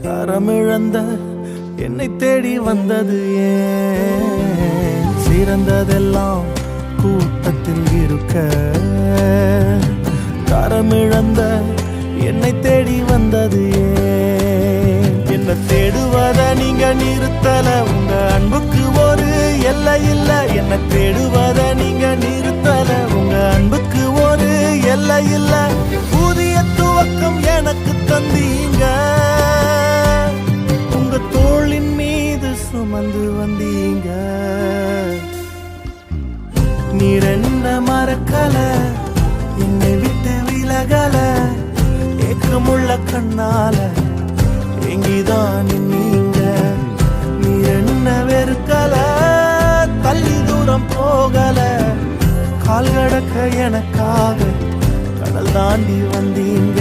தரமிழந்த என்னை தேடி வந்தது ஏன்? சிறந்ததெல்லாம் கூட்டத்தில் இருக்க தரமிழந்த என்னை தேடி வந்தது ஏன்? என்ன தேடுவத நீங்க நிறுத்தல, உங்க அன்புக்கு ஒரு எல்லை இல்ல. என்ன தேடுவத நீங்க நிறுத்தல, உங்க அன்புக்கு ஒரு எல்லை இல்ல. புதிய துவக்கம் எனக்கு தந்தீங்க, உங்க தோளின் மீது சுமந்து வந்தீங்க. நீர் என்ன மறக்கல, என்னை விட்டு விலகல, ஏக்கமுள்ள கண்ணால எங்கிதான் நீங்க. நீர் என்ன வெறுக்கல, தள்ளி தூரம் போகல, கால் கடக்க எனக்காக கடல் தாண்டி வந்தீங்க.